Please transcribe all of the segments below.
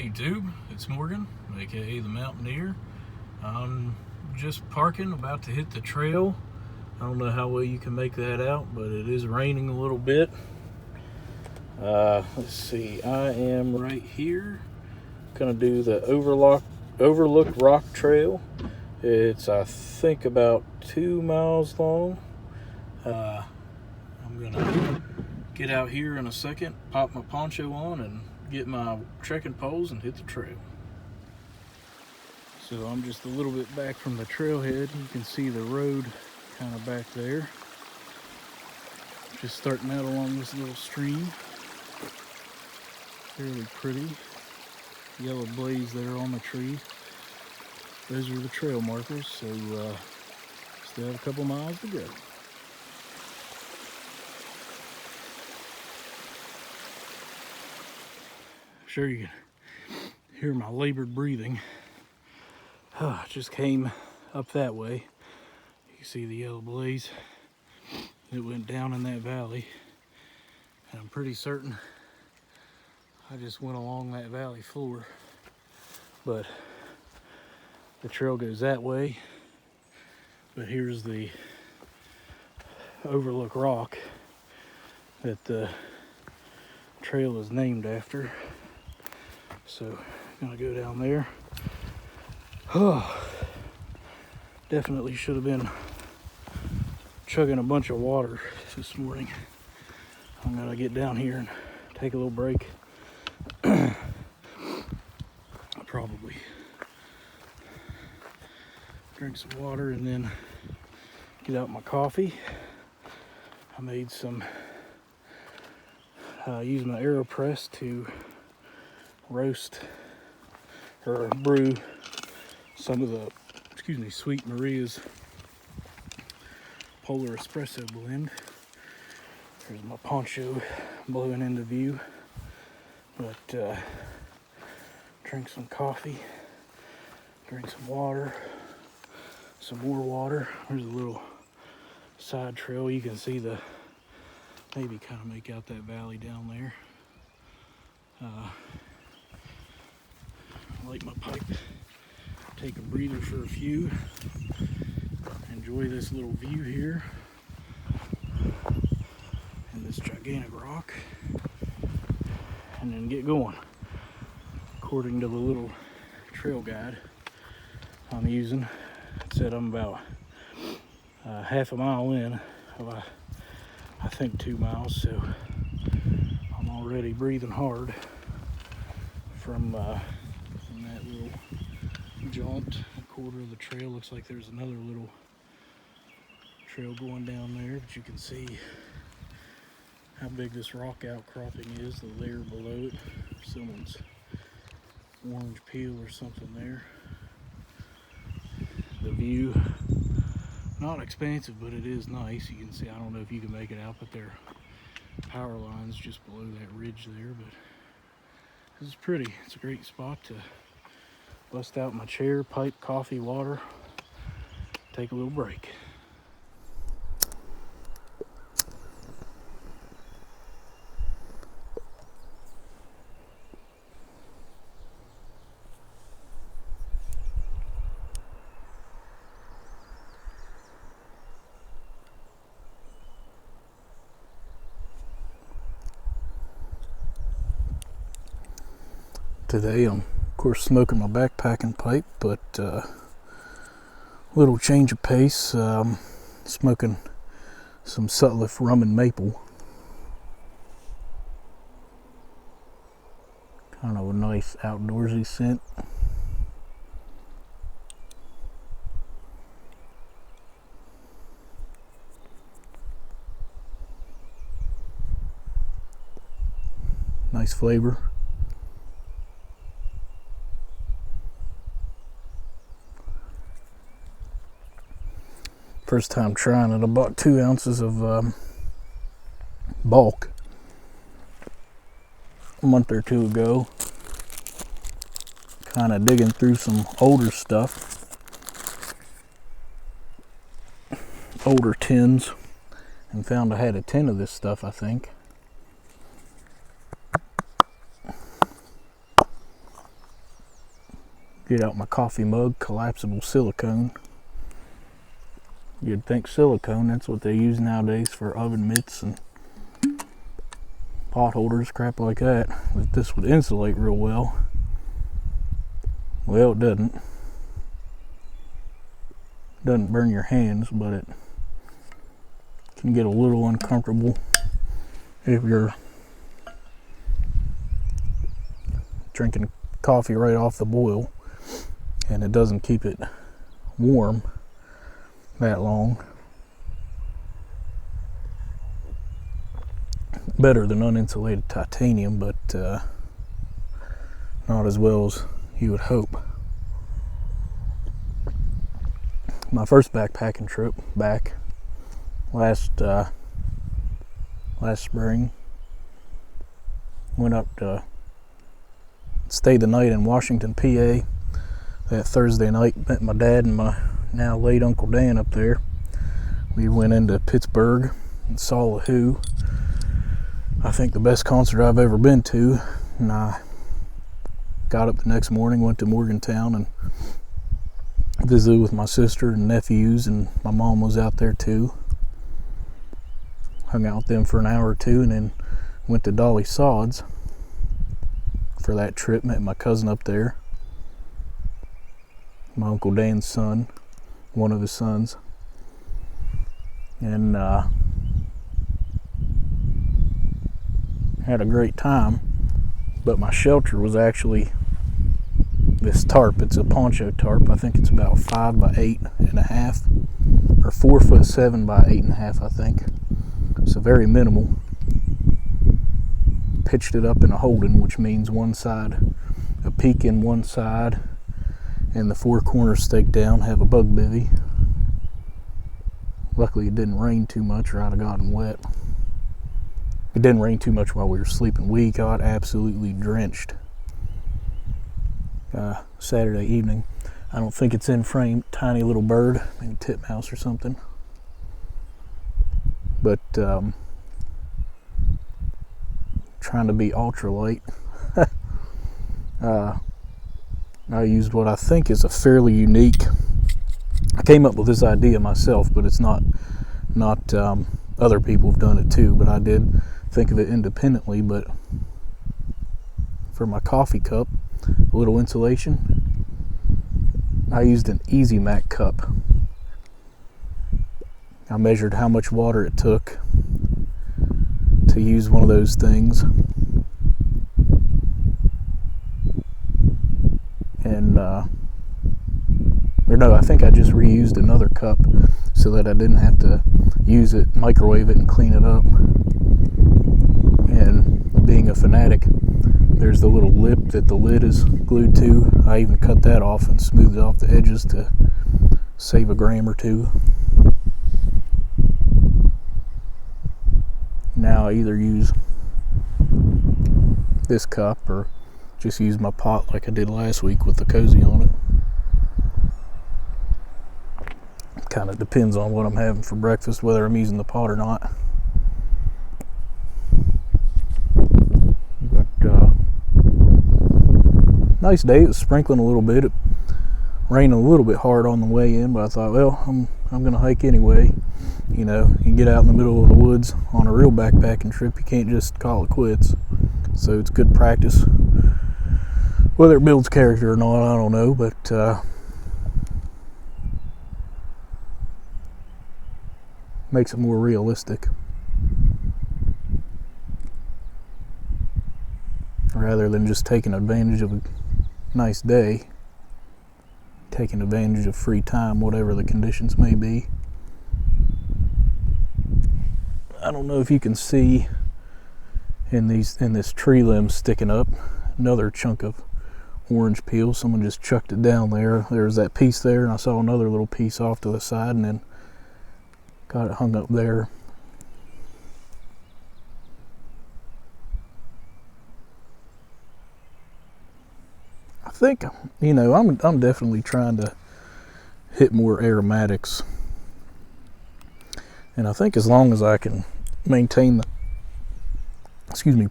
YouTube, it's Morgan, aka the Mountaineer. I'm just parking, about to hit the trail. I don't know how well you can make that out, but it is raining a little bit. Let's see, I am right here. Gonna do the Overlook Rock Trail. It's, I think, about 2 miles long. I'm gonna get out here in a second, pop my poncho on, and get my trekking poles and hit the trail. So I'm just a little bit back from the trailhead. You can see the road kind of back there. Just starting out along this little stream. Fairly pretty. Yellow blaze there on the tree. Those are the trail markers, so still have a couple miles to go. Sure, you can hear my labored breathing. I just came up that way. You can see the yellow blaze. It went down in that valley. And I'm pretty certain I just went along that valley floor. But the trail goes that way. But here's the Overlook Rock that the trail is named after. So I'm gonna go down there. Oh, definitely should have been chugging a bunch of water this morning. I'm gonna get down here and take a little break. I'll probably drink some water and then get out my coffee. I made some, use my AeroPress to roast or brew some of the, Sweet Maria's Polar Espresso blend. There's my poncho blowing into view. But drink some coffee, drink some water, some more water. There's a little side trail. You can see the, maybe kind of make out that valley down there. Light my pipe, take a breather for a few, enjoy this little view here and this gigantic rock, and then get going. According to the little trail guide I'm using, it said I'm about half a mile in of I think 2 miles, so I'm already breathing hard from that little jaunt. A quarter of the trail. Looks like there's another little trail going down there, but you can see how big this rock outcropping is, the layer below it. Someone's orange peel or something there. The view, not expansive, but it is nice. You can see, I don't know if you can make it out, but there are power lines just below that ridge there, but this is pretty. It's a great spot to bust out my chair, pipe, coffee, water, take a little break. Today I'm, of course, smoking my backpacking pipe, but little change of pace. Smoking some Sutliff rum and maple. Kind of a nice outdoorsy scent. Nice flavor. First time trying it, I bought 2 ounces of bulk a month or two ago. Kind of digging through some older stuff, older tins, and found I had a tin of this stuff, I think. Get out my coffee mug, collapsible silicone. You'd think silicone, that's what they use nowadays for oven mitts and pot holders, crap like that. That this would insulate real well. Well, it doesn't. Doesn't burn your hands, but it can get a little uncomfortable if you're drinking coffee right off the boil and it doesn't keep it warm that long. Better than uninsulated titanium, but not as well as you would hope. My first backpacking trip back last spring, went up to stayed the night in Washington, PA. That Thursday night, met my dad and my now late Uncle Dan up there. We went into Pittsburgh and saw The Who. I think the best concert I've ever been to. And I got up the next morning, went to Morgantown and visited with my sister and nephews, and my mom was out there too. Hung out with them for an hour or two, and then went to Dolly Sod's for that trip. Met my cousin up there, my Uncle Dan's son, one of his sons, and had a great time. But my shelter was actually this tarp. It's a poncho tarp. I think it's about 5 by 8.5, or 4'7" by 8.5, I think. So very minimal. Pitched it up in a Holden, which means one side, a peak in one side, and the 4 corners staked down, have a bug bivvy. Luckily it didn't rain too much or I'd have gotten wet. It didn't rain too much while we were sleeping. We got absolutely drenched Saturday evening. I don't think it's in frame. Tiny little bird, maybe titmouse or something. But trying to be ultralight, I used what I think is a fairly unique. I came up with this idea myself, but it's not other people have done it too, but I did think of it independently. But for my coffee cup, a little insulation, I used an Easy Mac cup. I measured how much water it took to use one of those things, and or no, I think I just reused another cup so that I didn't have to use it, microwave it, and clean it up. And being a fanatic, there's the little lip that the lid is glued to. I even cut that off and smoothed off the edges to save a gram or two. Now I either use this cup or just use my pot like I did last week with the cozy on it. Kind of depends on what I'm having for breakfast, whether I'm using the pot or not. But nice day. It was sprinkling a little bit. It rained a little bit hard on the way in, but I thought, well, I'm gonna hike anyway. You know, you get out in the middle of the woods on a real backpacking trip, you can't just call it quits. So it's good practice. Whether it builds character or not, I don't know, but makes it more realistic. Rather than just taking advantage of a nice day, taking advantage of free time, whatever the conditions may be. I don't know if you can see in this tree limb sticking up, another chunk of orange peel. Someone just chucked it down there. There's that piece there, and I saw another little piece off to the side, and then got it hung up there. I think, you know, I'm definitely trying to hit more aromatics, and I think as long as I can maintain the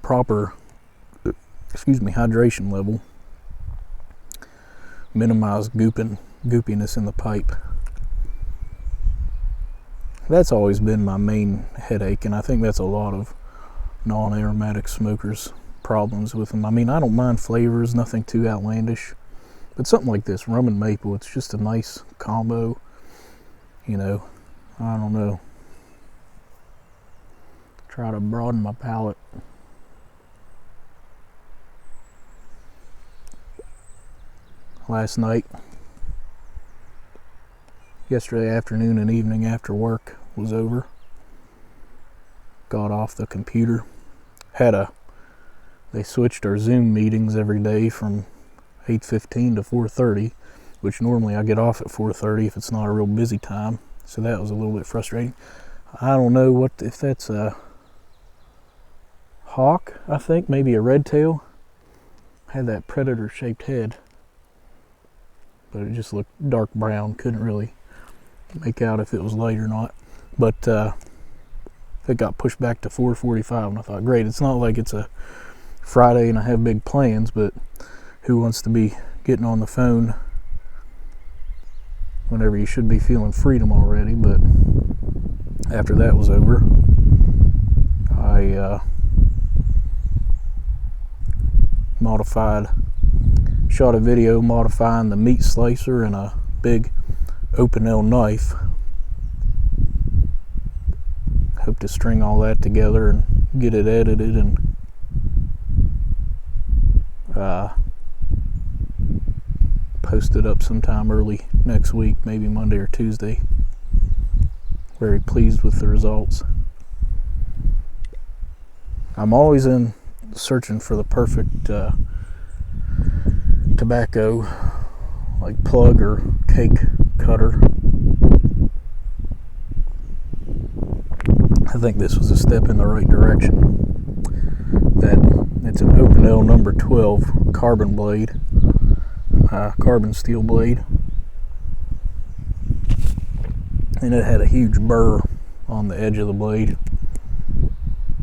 proper hydration level, minimize goopiness in the pipe. That's always been my main headache, and I think that's a lot of non-aromatic smokers' problems with them. I mean, I don't mind flavors, nothing too outlandish, but something like this, rum and maple, it's just a nice combo, you know. I don't know. Try to broaden my palate. Last night, yesterday afternoon and evening after work was over, got off the computer, they switched our Zoom meetings every day from 8:15 to 4:30, which normally I get off at 4:30 if it's not a real busy time, so that was a little bit frustrating. I don't know if that's a hawk, I think, maybe a red tail. Had that predator shaped head, but it just looked dark brown, couldn't really make out if it was light or not. But it got pushed back to 4:45, and I thought, great, it's not like it's a Friday and I have big plans, but who wants to be getting on the phone whenever you should be feeling freedom already? But after that was over, I shot a video modifying the meat slicer and a big Opinel knife. Hope to string all that together and get it edited and post it up sometime early next week, maybe Monday or Tuesday. Very pleased with the results. I'm always searching for the perfect tobacco, like plug or cake cutter. I think this was a step in the right direction. It's an Opinel number 12 carbon blade, carbon steel blade, and it had a huge burr on the edge of the blade.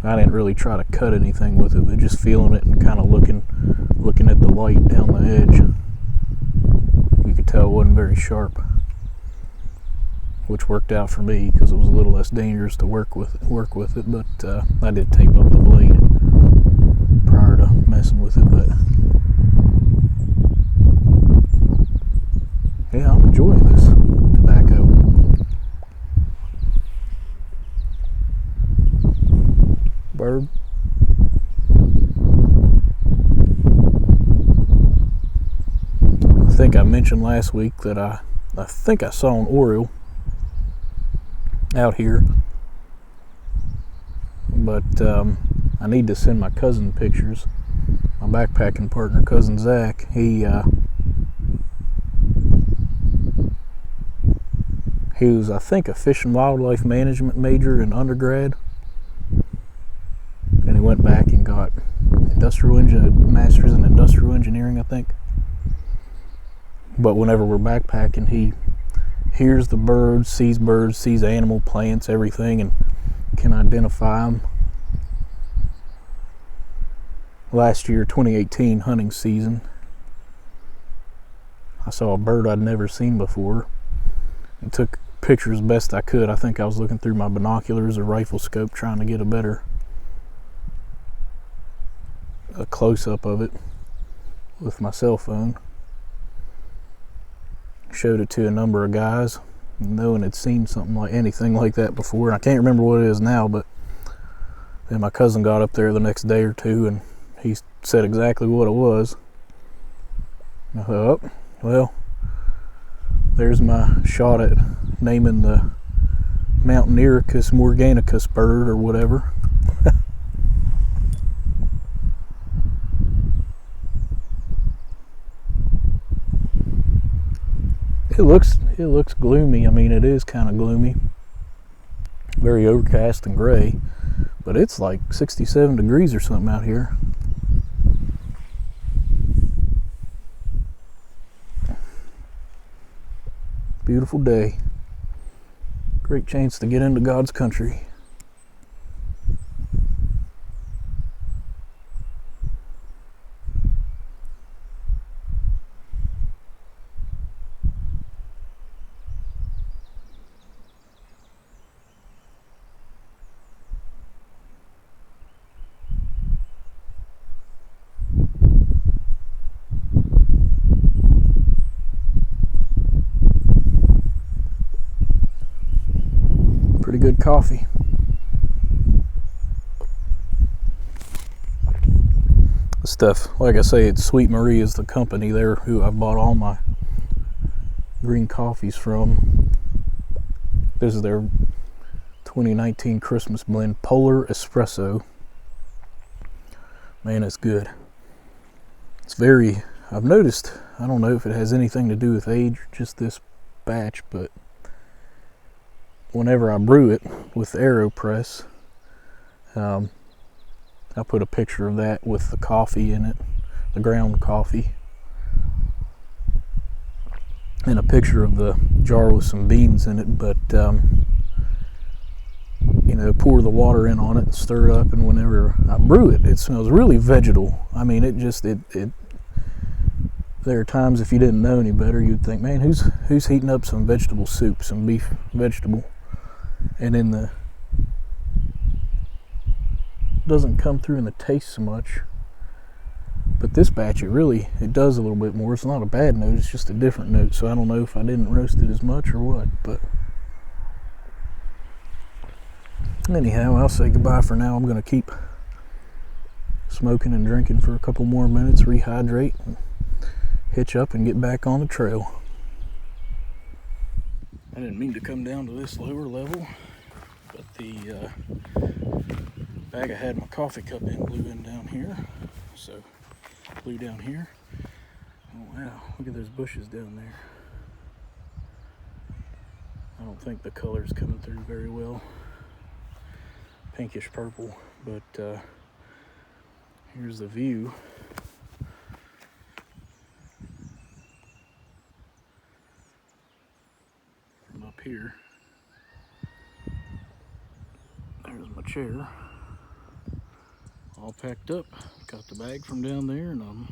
I didn't really try to cut anything with it, but just feeling it and kind of looking at the light down the edge, you could tell it wasn't very sharp, which worked out for me because it was a little less dangerous to work with it. But I did tape up the blade prior to messing with it. But yeah, I'm enjoying this tobacco. Bird. I think I mentioned last week that I think I saw an oriole out here, but I need to send my cousin pictures. My backpacking partner, cousin Zach, he was, I think, a fish and wildlife management major in undergrad, and he went back and got master's in industrial engineering, I think. But whenever we're backpacking, he hears the birds, sees animal, plants, everything, and can identify them. Last year, 2018 hunting season, I saw a bird I'd never seen before and took pictures best I could. I think I was looking through my binoculars or rifle scope trying to get a close-up of it with my cell phone. Showed it to a number of guys, no one had seen anything like that before. I can't remember what it is now, but then my cousin got up there the next day or two and he said exactly what it was. I thought, oh, well, there's my shot at naming the Mountainiricus morganicus bird or whatever. It looks gloomy. I mean, it is kind of gloomy, very overcast and gray, but it's like 67 degrees or something out here. Beautiful day. Great chance to get into God's country. good coffee. Stuff, like I say, it's Sweet Marie is the company there who I bought all my green coffees from. This is their 2019 Christmas blend, Polar Espresso. Man, it's good. It's very, I've noticed, I don't know if it has anything to do with age or just this batch, but whenever I brew it with the AeroPress, I put a picture of that with the coffee in it, the ground coffee, and a picture of the jar with some beans in it. But you know, pour the water in on it and stir it up, and whenever I brew it, it smells really vegetal. I mean, it there are times, if you didn't know any better, you'd think, man, who's heating up some vegetable soup, some beef vegetable, and in the doesn't come through in the taste so much. But this batch, it does a little bit more. It's not a bad note, it's just a different note. So I don't know if I didn't roast it as much or what, but anyhow, I'll say goodbye for now. I'm going to keep smoking and drinking for a couple more minutes, rehydrate, and hitch up and get back on the trail. I didn't mean to come down to this lower level, but the bag I had my coffee cup in blew in down here. So, blew down here. Oh wow, look at those bushes down there. I don't think the color's coming through very well. Pinkish purple, but here's the view. From up here. There's my chair. All packed up. Got the bag from down there and I'm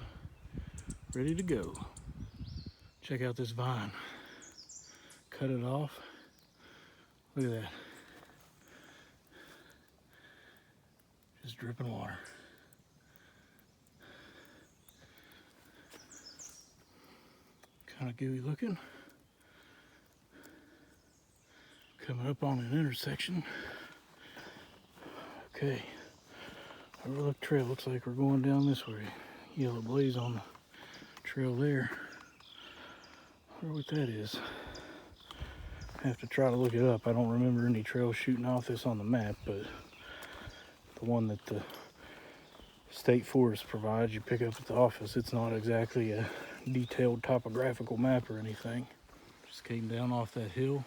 ready to go. Check out this vine. Cut it off. Look at that. Just dripping water. Kind of gooey looking. Coming up on an intersection. Okay. Overlook Trail, looks like we're going down this way. Yellow blaze on the trail there. I wonder what that is. I have to try to look it up. I don't remember any trails shooting off this on the map, but the one that the State Forest provides, you pick up at the office, it's not exactly a detailed topographical map or anything. Just came down off that hill.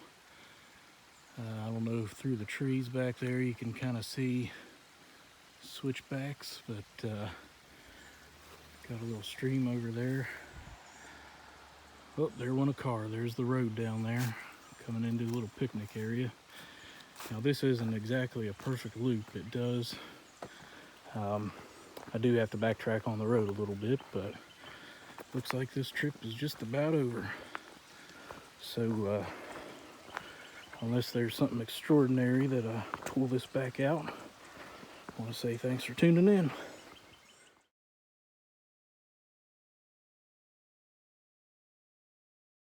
I don't know if through the trees back there you can kind of see switchbacks, but got a little stream over there. Oh, there went a car. There's the road down there coming into a little picnic area. Now this isn't exactly a perfect loop. It does. I do have to backtrack on the road a little bit, but looks like this trip is just about over. So unless there's something extraordinary that I pull this back out, I want to say thanks for tuning in.